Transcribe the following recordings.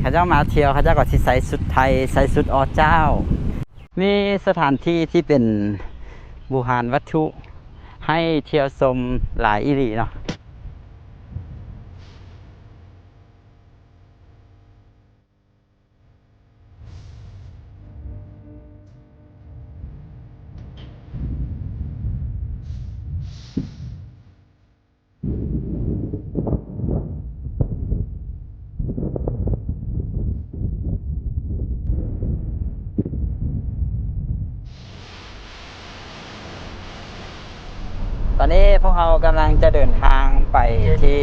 เขาเจ้ามาเที่ยวเขาเจ้าก็สิใส่สุดไทยใส่สุดอเจ้ามีสถานที่ที่เป็นบูหารวัตถุให้เที่ยวชมหลายอีหลีเนาะตอนนี้พวกเรากำลังจะเดินทางไปที่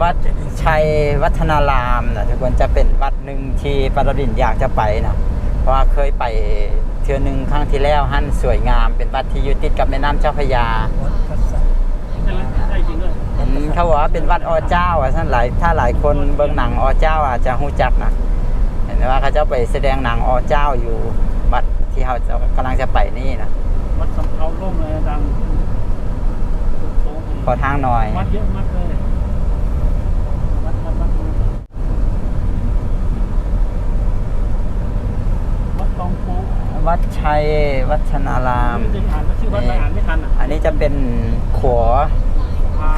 วัดชัยวัฒนารามนะทุกคนจะเป็นวัดหนึ่งที่ปรดินอยากจะไปนะเพราะว่าเคยไปเทื่อหนึ่งครั้งที่แล้วหั่นสวยงามเป็นวัดที่อยู่ติดกับแม่น้ำเจ้าพระยาเขาบอกว่าเป็นวัดอเจ้าท่านถ้าหลายคนเบิ่งหนังอเจ้าอาจจะรู้จักนะเห็นว่าเขาจะไปแสดงหนังอเจ้าอยู่วัดที่เขากำลังจะไปนี่นะวัดสำเภาร่มเลยดังขอทางหน่อยวัดเยอะมากเลยวัดตองปูวัดชัยวัฒนารามชื่อวัดอ่านไม่ทันอันนี้จะเป็นขัว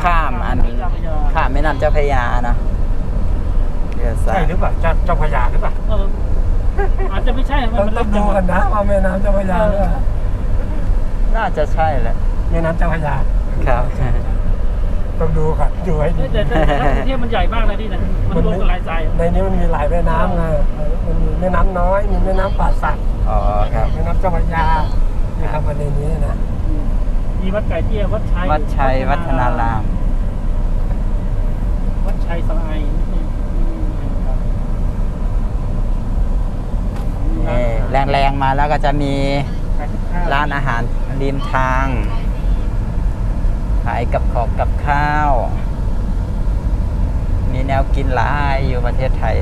ข้ามแม่น้ำเจ้าพระยานะใช่หรือเปล่าเจ้าพระยาหรือเปล่าอาจจะไม่ใช่ต้องดูกันนะว่าแม่น้ำเจ้าพระยาน่าจะใช่แหละแม่น้ำเจ้าพระยาครับต้องดูครับดูให้ดีแต่กรุงเทพมันใหญ่มากเลยนี่นะมันรวมกันหลายสายในนี้มันมีหลายแม่น้ำนะมันมีแม่น้ำน้อยมีแม่น้ำป่าสักอ๋อครับแม่น้ำเจ้าพระยามีคำว่าในนี้นะมีวัดไก่เตี้ยวัดชัยวัฒนารามวัดชัยสลายแรงๆมาแล้วก็จะมีร้านอาหารริมทางขายกับข้าวมีแนวกินหลายอยู่ประเทศไทย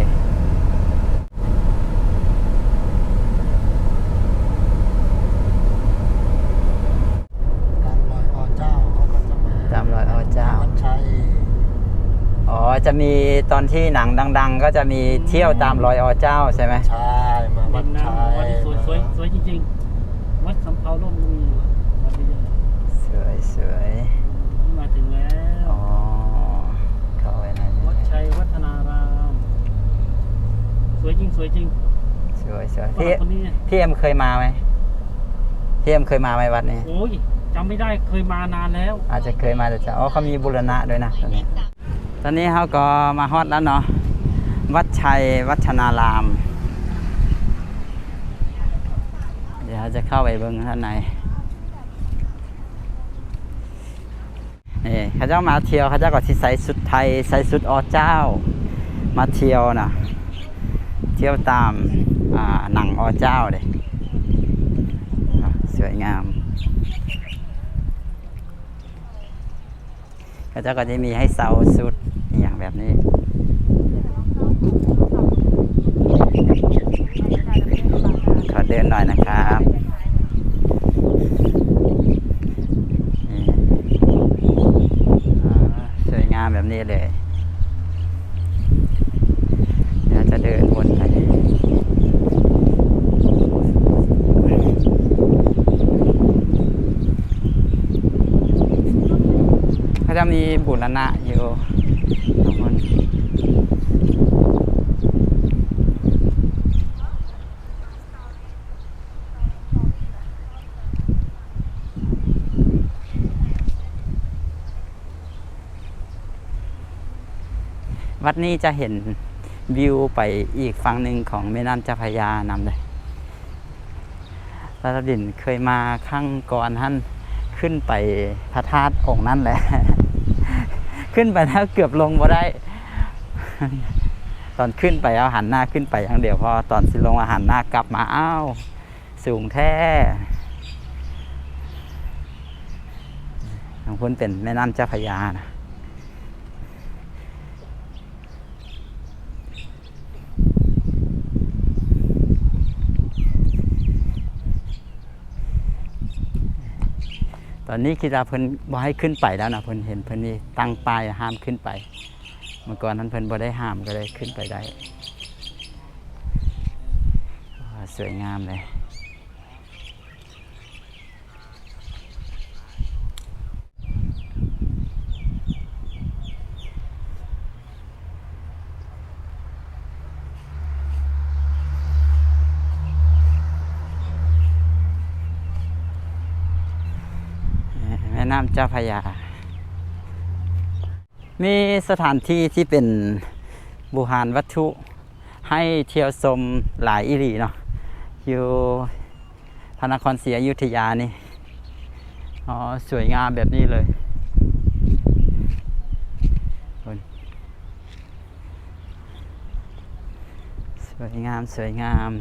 ตามรอยอเจ้าอ๋อจะมีตอนที่หนังดังๆก็จะมีเที่ยวตามรอยอเจ้าใช่ไหมใช่มาวัดชัยสวยจริงๆวัดสำเภาร่มมีวัดเยอะสวยมาถึงแล้วอ๋อเข้าไปไหนวัดชัยวัฒนารามสวยจริงสวยพี่เอ็มเคยมาไหมพี่เอ็มเคยมาไหมวัดนี้โอ้ยจำไม่ได้เคยมานานแล้วอาจจะเคยมาแต่จะเขามีบูรณะด้วยนะตอนนี้เขาก็มาฮอดแล้วเนาะวัดชัยวัฒนารามเดี๋ยวจะเข้าไปเบิ่งข้างในนี่เขาเจ้ามาเที่ยวเขาเจ้าก็สิใส่สุดไทยใส่สุดอเจ้ามาเที่ยวนะเที่ยวตามหนังอเจ้าเลยสวยงามเขาเจ้าก็จะมีให้เสาสุดอย่างแบบนี้ขอเดินหน่อยนะครับสวยงามแบบนี้เลยเดี๋ยวจะเดินวนไปเขาจะมีบูรณะอยู่ทุกคนวัดนี้จะเห็นวิวไปอีกฝั่งหนึ่งของแม่น้ำเจ้าพระยานำเลยพระดินเคยมาครั้งก่อนท่านขึ้นไปพระธาตุองค์นั่นแหละ ขึ้นไปแล้วเกือบลงบ่ได้ ตอนขึ้นไปเอาหันหน้าขึ้นไปอย่างเดียวพอตอนสิลงหันหน้ากลับมาอ้าวสูงแท้ของคุณเป็นแม่น้ำเจ้าพระยานะตอนนี้คิดว่าเพิ่นบ่ให้ขึ้นไปแล้วนะเพิ่นเห็นเพิ่นนี่ตั้งป้ายห้ามขึ้นไป เมื่อก่อนนั้นเพิ่นบ่ได้ห้ามก็เลยขึ้นไปได้สวยงามเลยแม่น้ำเจ้าพระยามีสถานที่ที่เป็นโบราณวัตถุให้เที่ยวชมหลายอีหลีเนาะอยู่พระนครศรีอยุธยานี่สวยงามแบบนี้เลยสวยงามสวยงาม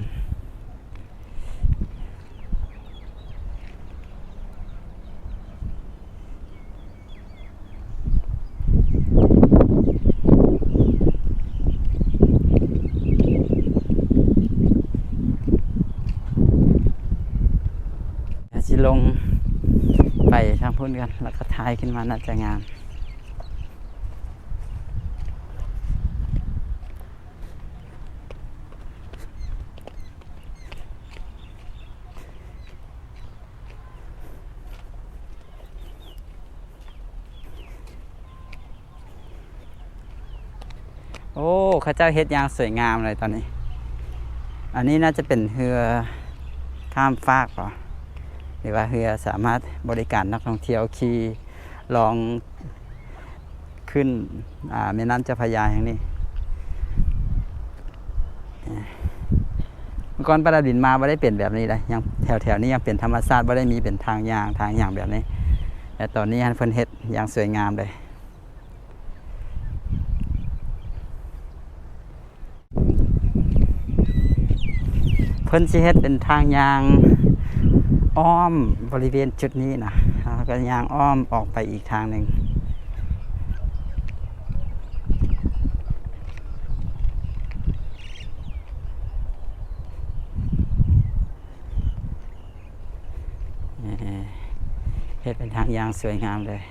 สิลงไปทางพุ่นกันแล้วก็ถ่ายขึ้นมาน่าจะงามโอ้ข้าเจ้าเฮ็ดอย่างสวยงามเลยตอนนี้อันนี้น่าจะเป็นเรือข้ามฟากเหรอหรือว่าเรือสามารถบริการนักท่องเที่ยวขี่ลองขึ้นแม่น้ำเจ้าพระยาอย่างนี้เมื่อก่อนปราดินมาไม่ได้เป็นแบบนี้เลยยังแถวนี้ยังเป็นธรรมชาติไม่ได้มีเป็นทางอย่างแบบนี้แต่ตอนนี้เพิ่นเฮ็ดอย่างสวยงามเลยเพิ่นสิเฮ็ดเป็นทางยางอ้อมบริเวณจุดนี้นะแล้วก็ยางอ้อมออกไปอีกทางหนึ่งเฮ็ดเป็นทางยางสวยงามเลย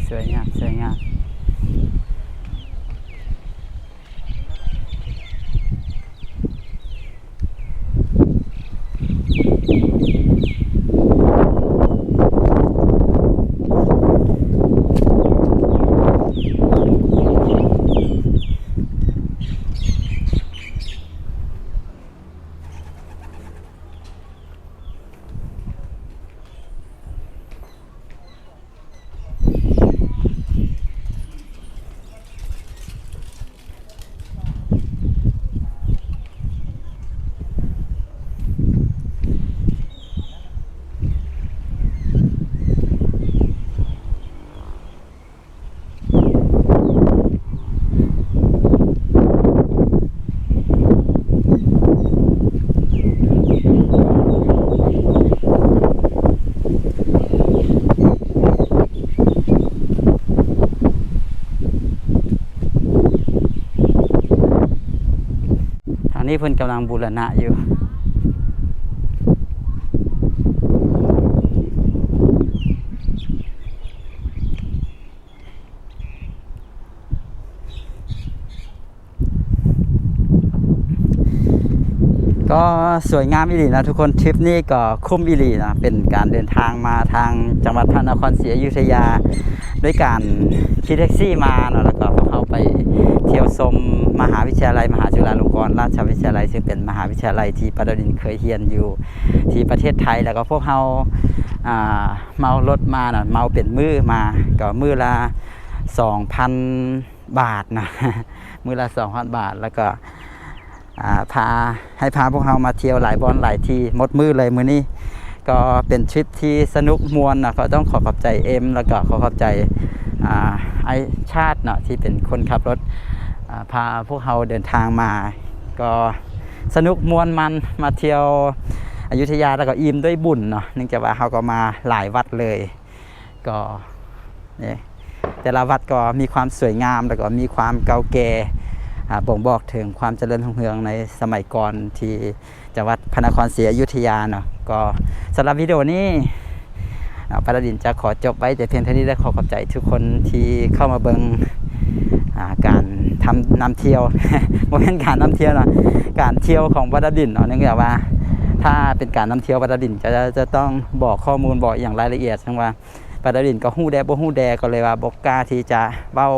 สวยงามสวยงามนี่เพิ่นกำลังบูรณะอยู่ก็สวยงามอีหลีนะทุกคนทริปนี้ก็คุ้มอีหลีนะเป็นการเดินทางมาทางจังหวัดพระนครศรีอยุธยาด้วยการขี่แท็กซี่มาเนาะแล้วก็เข้าไปเที่ยวชมมหาวิทยาลัยมหาจุฬาลงกรณราชวิทยาลัยซึ่งเป็นมหาวิทยาลัยที่ปรดินเคยเรียนอยู่ที่ประเทศไทยแล้วก็พวกเราเมารถมาเนาะเมาเป็นมือมาก็มือละ 2,000 บาทนะ มื้อละ 2,000 บาทแล้วก็พาพวกเรามาเที่ยวหลายบอนหลายที่หมดมือเลยมื้อนี้ก็เป็นทริปที่สนุกมวนนะก็ต้องขอขอบใจเอ็มแล้วก็ขอขอบใจไอชาติเนาะที่เป็นคนขับรถพาพวกเราเดินทางมาก็สนุกมวนมันมาเที่ยวอยุธยาแล้วก็อิ่มด้วยบุญเนาะเนื่องจากว่าเราก็มาหลายวัดเลยก็เนี่ยแต่ละวัดก็มีความสวยงามแล้วก็มีความเก่าแก่บ่งบอกถึงความเจริญรุ่งเรืองในสมัยก่อนที่จังหวัดพระนครศรีอยุธยาเนาะก็สำหรับวิดีโอนี้ปาราดินจะขอจบไว้แต่เพียงเท่านี้และขอขอบใจทุกคนที่เข้ามาเบิ่งการทำนำเที่ยว โมเป็นการนำเที่ยวนะการเที่ยวของปาราดินเนาะเนื่องจากว่าถ้าเป็นการนำเที่ยวปาราดินจะต้องบอกข้อมูลบอกอย่างรายละเอียดทั้งว่าปาราดินก็ฮู้แดบ่ฮู้แดก็เลยว่าบอกกล้าที่จะเว้า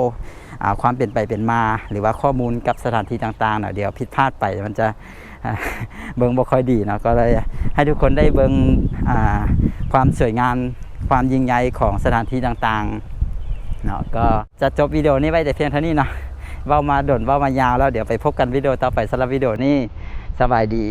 ความเป็นไปเป็นมาหรือว่าข้อมูลกับสถานที่ต่างๆเนาะเดี๋ยวผิดพลาดไปมันจะเบิ่งบ่ค่อยดีเนาะก็เลยให้ทุกคนได้เบิ่งความสวยงามความยิ่งใหญ่ของสถานที่ต่างๆเนาะก็จะจบวิดีโอนี้ไว้แต่เพียงเท่านี้เนาะเว้ามาด่นเว้ามายาวแล้วเดี๋ยวไปพบกันวิดีโอต่อไปสำหรับวิดีโอนี้สบายดี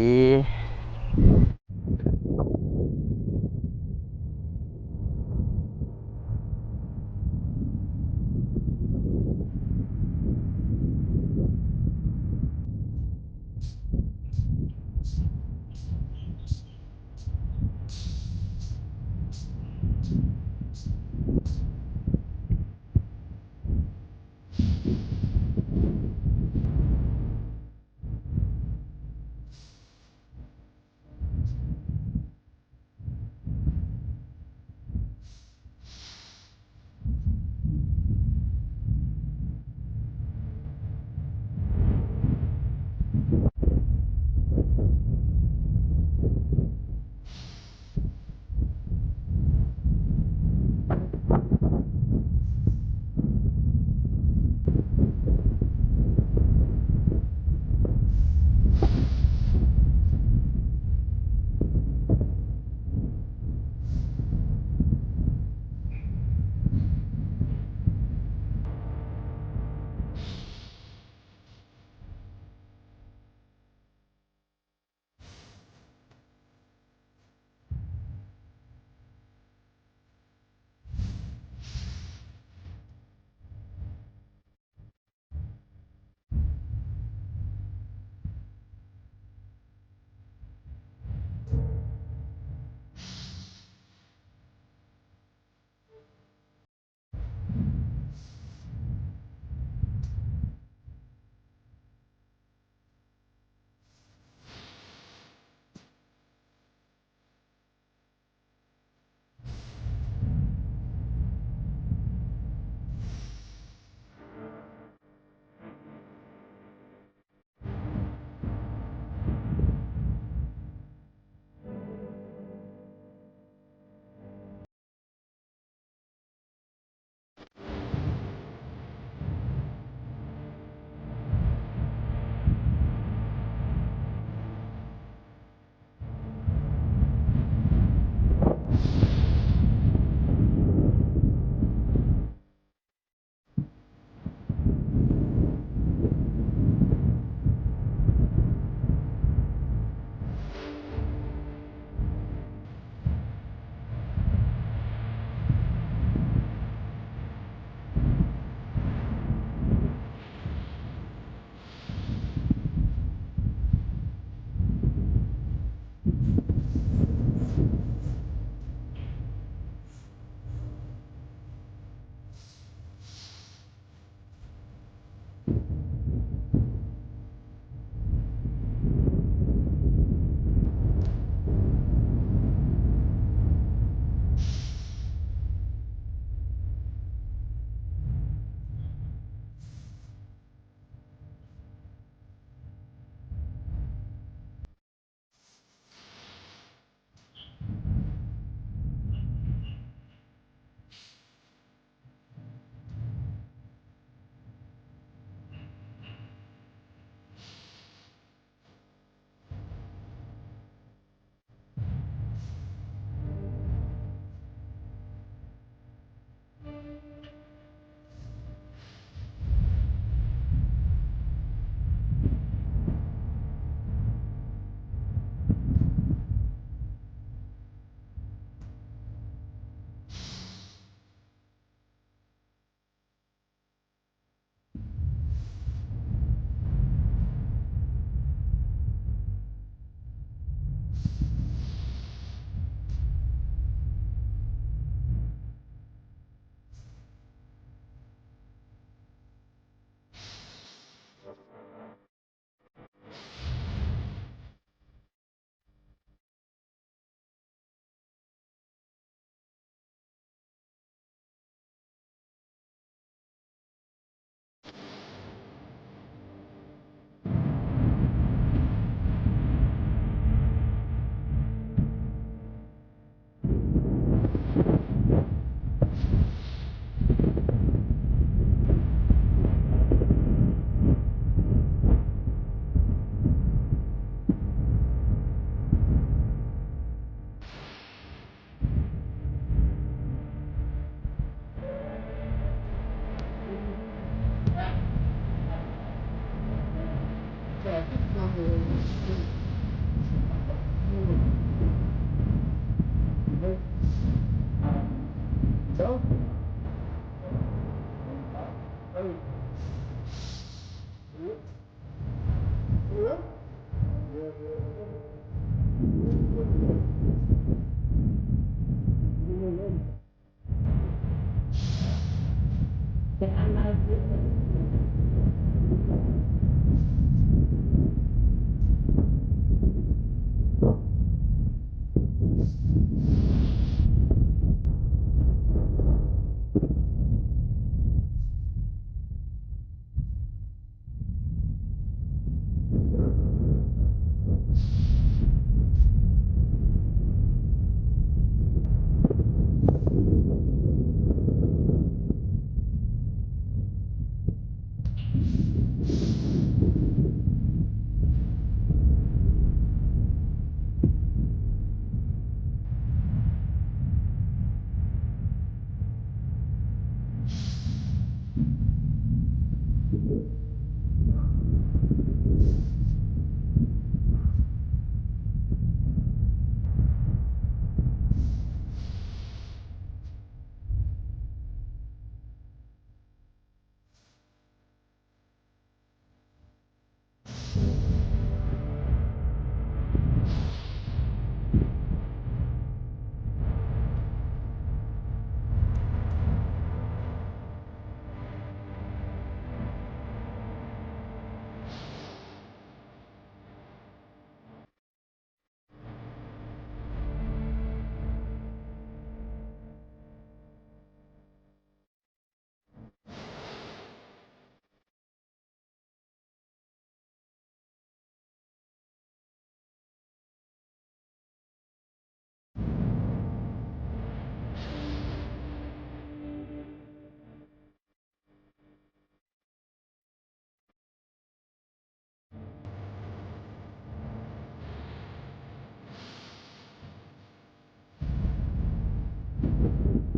Thank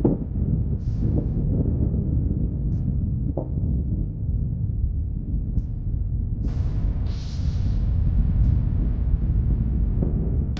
you.